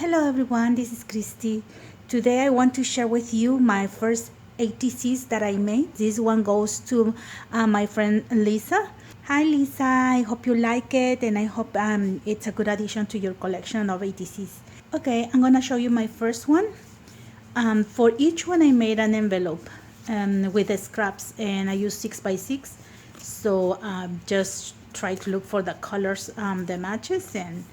Hello everyone, this is Christy. Today I want to share with you my first ATCs that I made. This one goes to my friend Lisa. Hi Lisa, I hope you like it and I hope it's a good addition to your collection of ATCs. Okay, I'm gonna show you my first one. For each one I made an envelope with the scraps and I used 6x6. So just try to look for the colors that matches and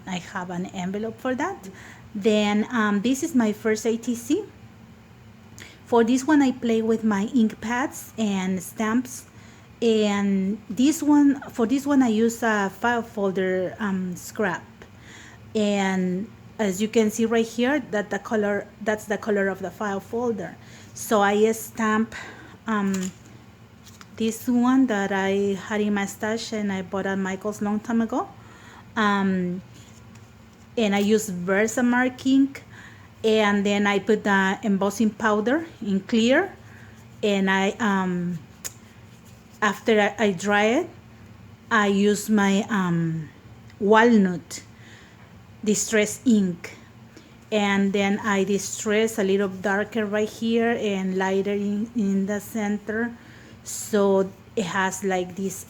I have an envelope for that. Then this is my first ATC. For this one I play with my ink pads and stamps, and for this one I use a file folder scrap, and as you can see right here that's the color of the file folder. So I stamp this one that I had in my stash and I bought at Michael's long time ago. And I use Versamark ink, and then I put the embossing powder in clear, and I after I dry it I use my walnut distress ink, and then I distress a little darker right here and lighter in the center, so it has like this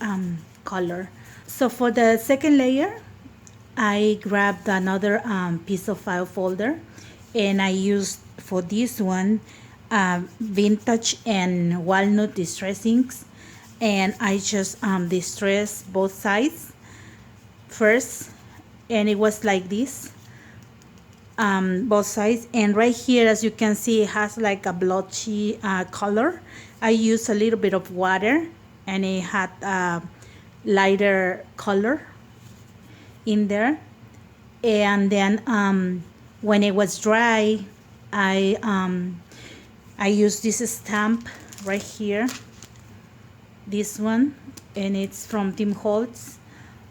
color. So for the second layer I grabbed another piece of file folder, and I used for this one vintage and walnut distress inks, and I just distressed both sides first, and it was like this, both sides. And right here, as you can see, it has like a blotchy color. I used a little bit of water and it had a lighter color in there. And then when it was dry, I used this stamp right here, this one, and it's from Tim Holtz.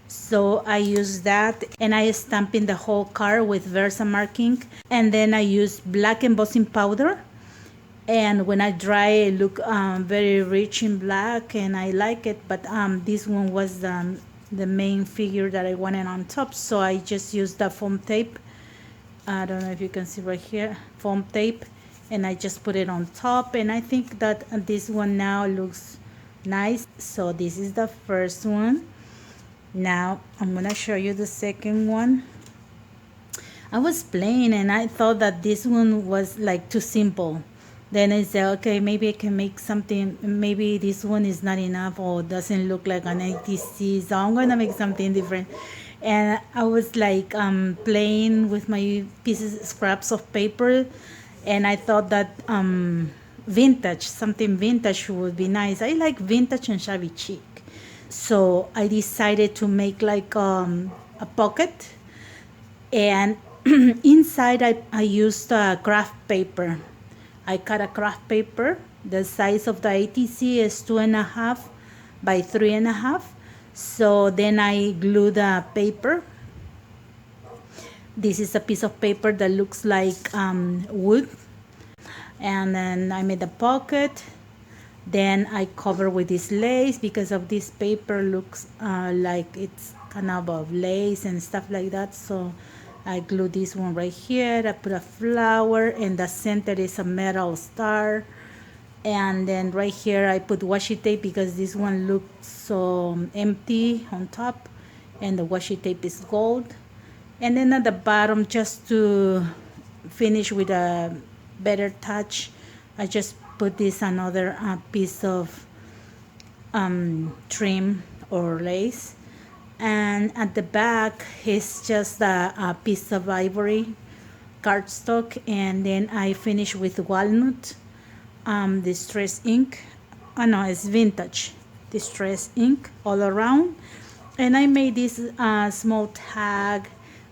So I use that and I stamp in the whole card with Versamark ink, and then I use black embossing powder, and when I dry it look very rich in black and I like it. But this one was the main figure that I wanted on top, so I just used the foam tape. I don't know if you can see right here, foam tape, and I just put it on top, and I think that this one now looks nice. So this is the first one. Now I'm gonna show you the second one. I was playing and I thought that this one was like too simple. Then I said, okay, maybe I can make something, maybe this one is not enough or doesn't look like an ATC, so I'm gonna make something different. And I was like playing with my pieces, scraps of paper, and I thought that something vintage would be nice. I like vintage and shabby chic. So I decided to make like a pocket, and inside I used craft paper. I cut a craft paper. The size of the ATC is 2.5 by 3.5. So then I glue the paper. This is a piece of paper that looks like wood. And then I made a pocket. Then I cover with this lace because of this paper looks like it's kind of lace and stuff like that. So I glue this one right here. I put a flower, and the center is a metal star. And then right here I put washi tape because this one looks so empty on top, and the washi tape is gold. And then at the bottom, just to finish with a better touch, I just put this another piece of trim or lace. And at the back is just a piece of ivory cardstock, and then I finish with walnut distress ink. Oh no, it's vintage distress ink all around. And I made this small tag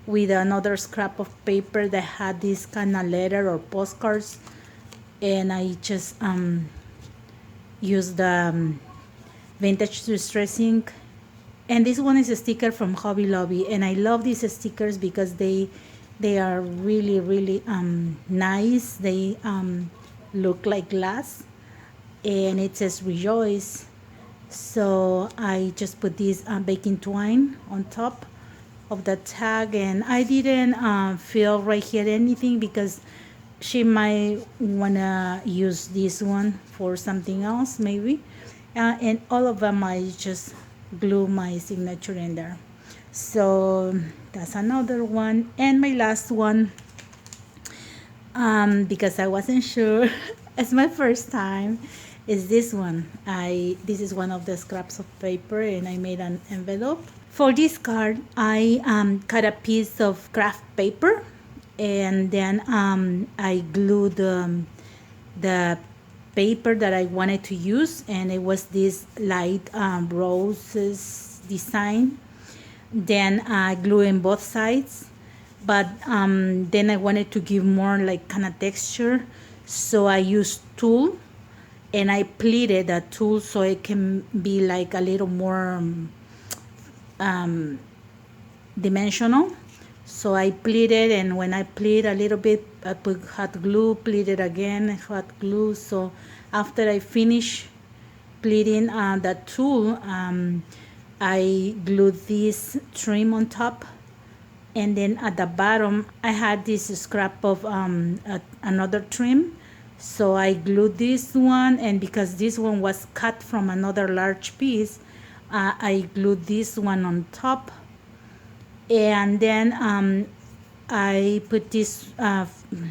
with another scrap of paper that had this kind of letter or postcards, and I just used the vintage distress ink. And this one is a sticker from Hobby Lobby, and I love these stickers because they are really nice. They look like glass, and it says rejoice. So I just put this baking twine on top, of the tag, and I didn't fill right here anything because she might wanna use this one for something else maybe, and all of them I just glue my signature in there. So that's another one, and my last one, because I wasn't sure it's my first time, is this one. This is one of the scraps of paper, and I made an envelope. For this card, I cut a piece of craft paper, and then I glued the paper that I wanted to use, and it was this light roses design. Then I glue in both sides, but then I wanted to give more like kind of texture, so I used tulle, and I pleated that tulle so it can be like a little more dimensional. So I pleated, and when I pleat a little bit, I put hot glue, pleated again, hot glue. So after I finish pleating the tulle, I glued this trim on top, and then at the bottom I had this scrap of another trim, so I glued this one, and because this one was cut from another large piece, I glued this one on top, and then I put these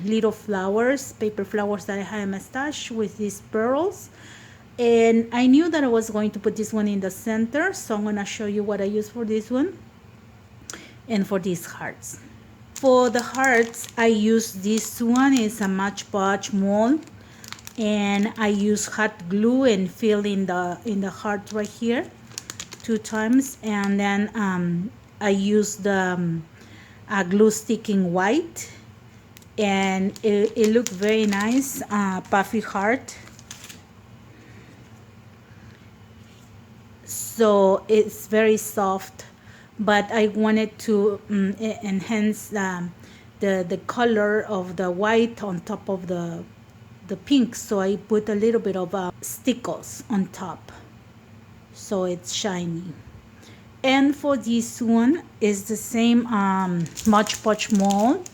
little flowers, paper flowers that I had in my stash with these pearls. And I knew that I was going to put this one in the center, so I'm going to show you what I use for this one and for these hearts. For the hearts, I use this one. It's a Match Podge mold, and I use hot glue and fill in the heart right here 2 times, and then I use the glue stick in white, and it looked very nice, puffy heart. So it's very soft, but I wanted to enhance the color of the white on top of the pink, so I put a little bit of stickles on top so it's shiny. And for this one is the same Match Podge mold,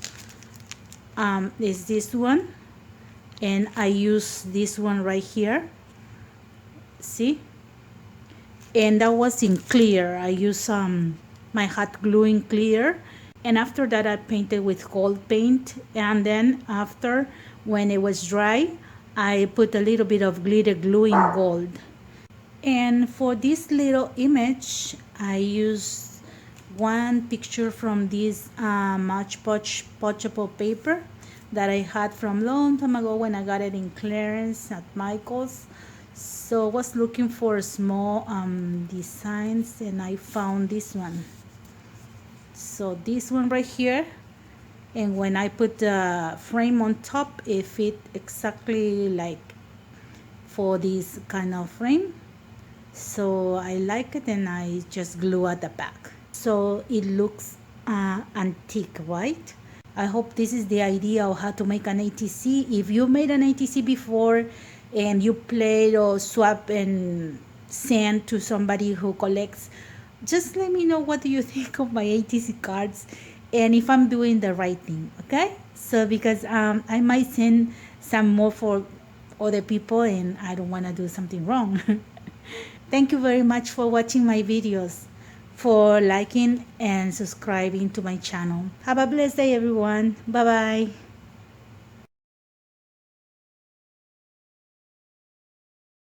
is this one, and I use this one right here, see, and that was in clear. I used my hot glue in clear, and after that I painted with gold paint, and then after, when it was dry, I put a little bit of glitter glue in gold. And for this little image, I used one picture from this Match Podge podgeable paper that I had from long time ago when I got it in clearance at Michael's. So I was looking for small designs, and I found this one. So this one right here, and when I put the frame on top, it fit exactly like for this kind of frame. So I like it, and I just glue at the back, so it looks antique, right? I hope this is the idea of how to make an ATC. If you made an ATC before and you played or swap and send to somebody who collects, just let me know what do you think of my ATC cards and if I'm doing the right thing, okay? So because I might send some more for other people, and I don't want to do something wrong. Thank you very much for watching my videos, for liking and subscribing to my channel. Have a blessed day, everyone. Bye bye.